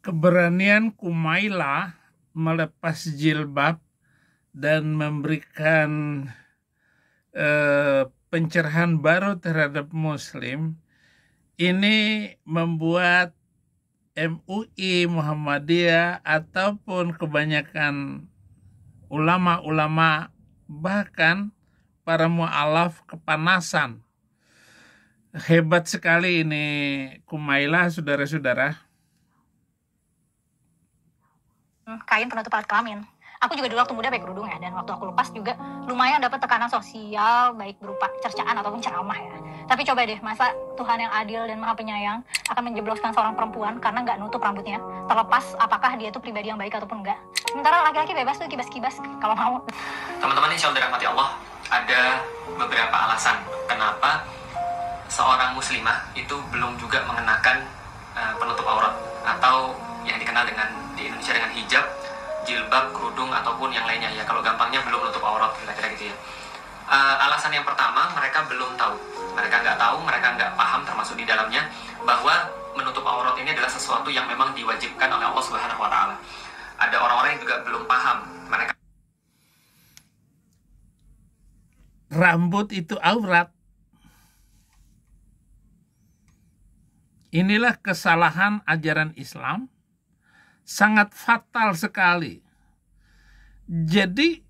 keberanian Kumaila melepas jilbab dan memberikan pencerahan baru terhadap Muslim ini membuat MUI, Muhammadiyah, ataupun kebanyakan ulama-ulama, bahkan para mu'alaf kepanasan. Hebat sekali ini Kumaila, saudara-saudara. Kain penutup alat kelamin. Aku juga dulu waktu muda pakai kerudung ya, dan waktu aku lepas juga lumayan dapat tekanan sosial, baik berupa cercaan ataupun ceramah ya. Tapi coba deh, masa Tuhan yang adil dan maha penyayang akan menjebloskan seorang perempuan karena nggak nutup rambutnya, terlepas apakah dia itu pribadi yang baik ataupun enggak. Sementara laki-laki bebas tuh kibas-kibas kalau mau. Teman-teman, insya Allah dirahmati Allah, ada beberapa alasan kenapa seorang muslimah itu belum juga mengenakan penutup aurat, atau yang dikenal dengan di Indonesia dengan hijab, jilbab, kerudung, ataupun yang lainnya ya. Kalau gampangnya belum menutup aurat, kira-kira gitu ya. Alasan yang pertama, mereka belum tahu, mereka nggak tahu, mereka nggak paham, termasuk di dalamnya, bahwa menutup aurat ini adalah sesuatu yang memang diwajibkan oleh Allah Subhanahu Wa Taala. Ada orang-orang yang juga belum paham, mereka rambut itu aurat. Inilah kesalahan ajaran Islam, sangat fatal sekali. Jadi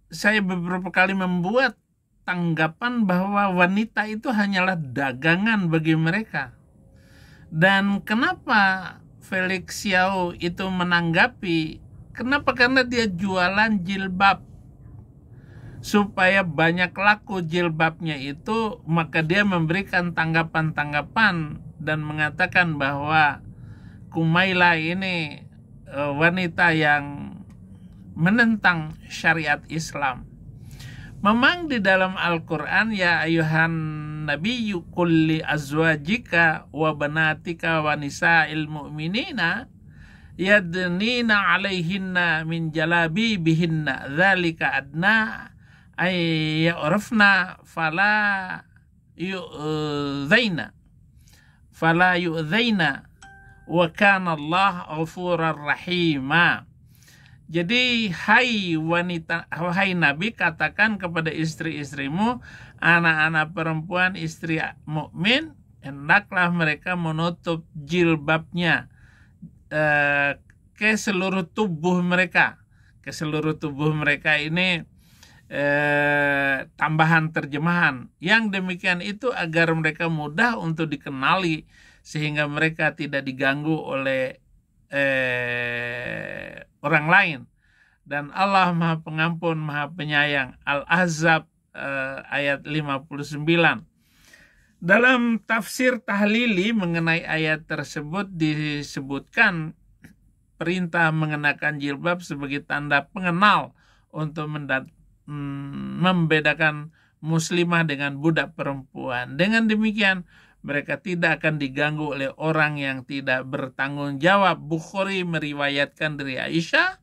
saya beberapa kali membuat tanggapan bahwa wanita itu hanyalah dagangan bagi mereka. Dan kenapa Felix Xiao itu menanggapi? Kenapa? Karena dia jualan jilbab. Supaya banyak laku jilbabnya itu, maka dia memberikan tanggapan-tanggapan dan mengatakan bahwa Kumaila ini wanita yang menentang syariat Islam. Memang di dalam Al-Quran, ya ayuhan nabiyyu qul li azwajika wa banatika wa nisa'il mu'minina yadnina alaihinna min jalabibihinna dzalika adna ay ya'rafna fala yu'dzaina wa kana Allah ghafurar rahima. Jadi hai wanita, wahai Nabi, katakan kepada istri-istrimu, anak-anak perempuan istri mukmin, hendaklah mereka menutup jilbabnya ke seluruh tubuh mereka. Ke seluruh tubuh mereka ini tambahan terjemahan. Yang demikian itu agar mereka mudah untuk dikenali, sehingga mereka tidak diganggu oleh orang lain. Dan Allah Maha Pengampun, Maha Penyayang. Al-Ahzab ayat 59. Dalam tafsir tahlili mengenai ayat tersebut disebutkan perintah mengenakan jilbab sebagai tanda pengenal untuk membedakan muslimah dengan budak perempuan. Dengan demikian mereka tidak akan diganggu oleh orang yang tidak bertanggung jawab. Bukhari meriwayatkan dari Aisyah,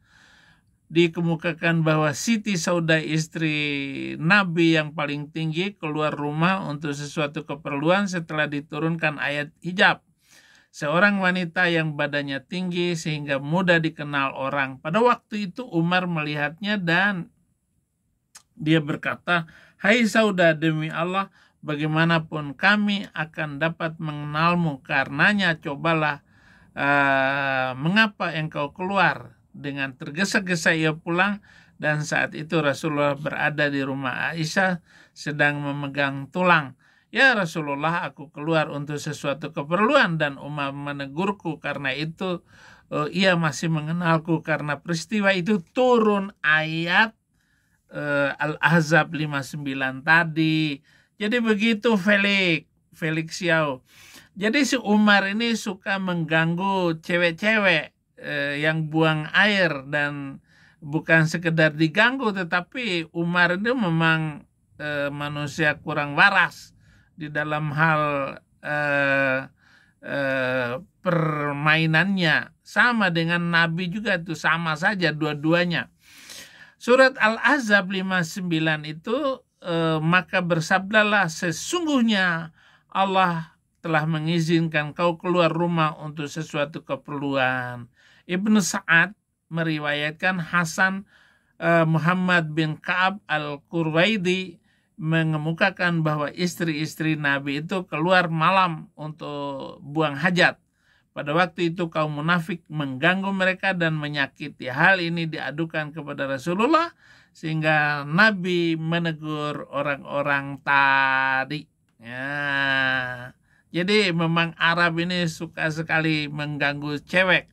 dikemukakan bahwa Siti Saudah, istri Nabi yang paling tinggi, keluar rumah untuk sesuatu keperluan setelah diturunkan ayat hijab. Seorang wanita yang badannya tinggi sehingga mudah dikenal orang. Pada waktu itu Umar melihatnya dan dia berkata, "Hai Saudah, demi Allah, bagaimanapun kami akan dapat mengenalmu, karenanya cobalah mengapa engkau keluar." Dengan tergesa-gesa ia pulang, dan saat itu Rasulullah berada di rumah Aisyah sedang memegang tulang. "Ya Rasulullah, aku keluar untuk sesuatu keperluan," dan Umar menegurku. Karena itu ia masih mengenalku. Karena peristiwa itu turun ayat Al-Ahzab 59 tadi. Jadi begitu Felix Xiao. Jadi si Umar ini suka mengganggu cewek-cewek yang buang air, dan bukan sekedar diganggu, tetapi Umar ini memang manusia kurang waras di dalam hal permainannya. Sama dengan Nabi juga, itu sama saja dua-duanya. Surat Al-Ahzab 59 itu, maka bersabdalah, sesungguhnya Allah telah mengizinkan kau keluar rumah untuk sesuatu keperluan. Ibnu Sa'ad meriwayatkan Hasan Muhammad bin Ka'ab al-Qurwaidi mengemukakan bahwa istri-istri Nabi itu keluar malam untuk buang hajat. Pada waktu itu kaum munafik mengganggu mereka dan menyakiti. Hal ini diadukan kepada Rasulullah sehingga Nabi menegur orang-orang tadi. Ya. Jadi memang Arab ini suka sekali mengganggu cewek.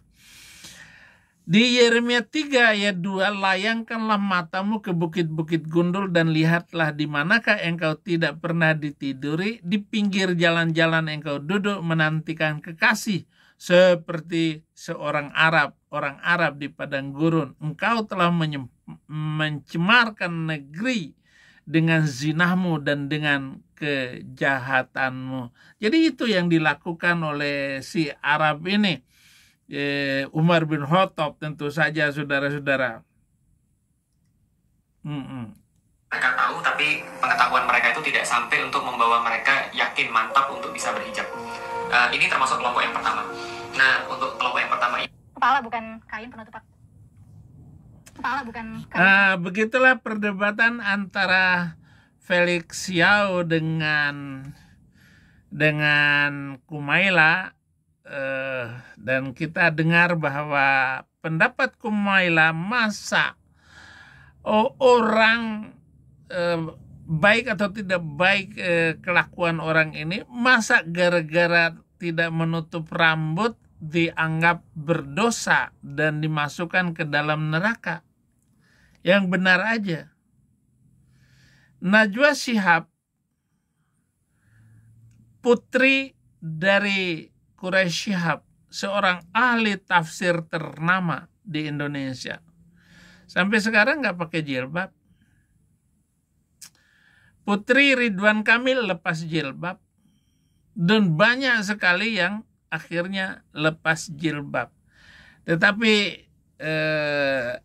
Di Yeremia 3 ayat 2, layangkanlah matamu ke bukit-bukit gundul dan lihatlah di manakah engkau tidak pernah ditiduri, di pinggir jalan-jalan engkau duduk menantikan kekasih, seperti seorang orang Arab di padang gurun. Engkau telah mencemarkan negeri dengan zinahmu dan dengan kejahatanmu. Jadi itu yang dilakukan oleh si Arab ini. Umar bin Khattab tentu saja, saudara-saudara. Mereka tahu, tapi pengetahuan mereka itu tidak sampai untuk membawa mereka yakin mantap untuk bisa berhijab. Ini termasuk kelompok yang pertama. Nah, untuk kelompok yang pertama ini, Kepala bukan kain penutup. Kepala bukan kain. Begitulah perdebatan antara Felix Xiao dengan Kumaila. Dan kita dengar bahwa pendapat Kumaila, masa orang baik atau tidak baik kelakuan orang ini, masa gara-gara tidak menutup rambut dianggap berdosa dan dimasukkan ke dalam neraka. Yang benar aja, Najwa Shihab, putri dari Quraisy Shihab, seorang ahli tafsir ternama di Indonesia, sampai sekarang nggak pakai jilbab. Putri Ridwan Kamil lepas jilbab, dan banyak sekali yang akhirnya lepas jilbab. Tetapi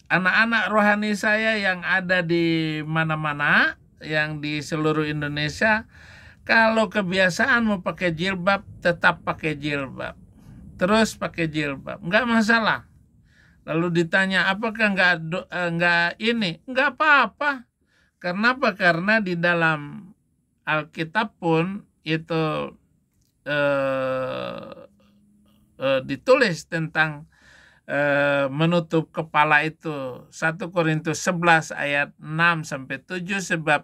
anak-anak rohani saya yang ada di mana-mana, yang di seluruh Indonesia, kalau kebiasaan mau pakai jilbab, tetap pakai jilbab. Terus pakai jilbab, nggak masalah. Lalu ditanya, apakah nggak ini? Nggak apa-apa. Kenapa? Karena di dalam Alkitab pun itu ditulis tentang menutup kepala itu. 1 Korintus 11 ayat 6-7, sebab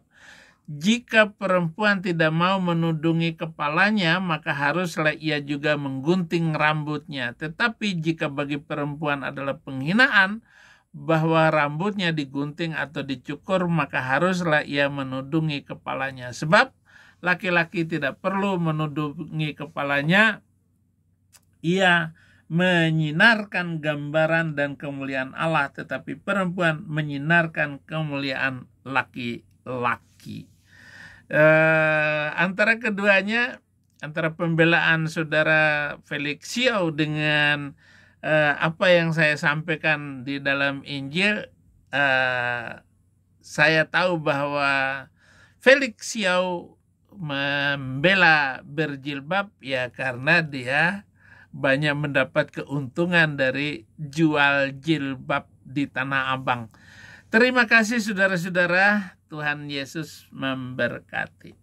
jika perempuan tidak mau menudungi kepalanya, maka haruslah ia juga menggunting rambutnya. Tetapi jika bagi perempuan adalah penghinaan bahwa rambutnya digunting atau dicukur, maka haruslah ia menudungi kepalanya. Sebab laki-laki tidak perlu menudungi kepalanya, ia menyinarkan gambaran dan kemuliaan Allah, tetapi perempuan menyinarkan kemuliaan laki-laki. Antara keduanya, antara pembelaan saudara Felix Xiao dengan apa yang saya sampaikan di dalam Injil, saya tahu bahwa Felix Xiao membela berjilbab ya karena dia banyak mendapat keuntungan dari jual jilbab di Tanah Abang. Terima kasih saudara-saudara. Tuhan Yesus memberkati.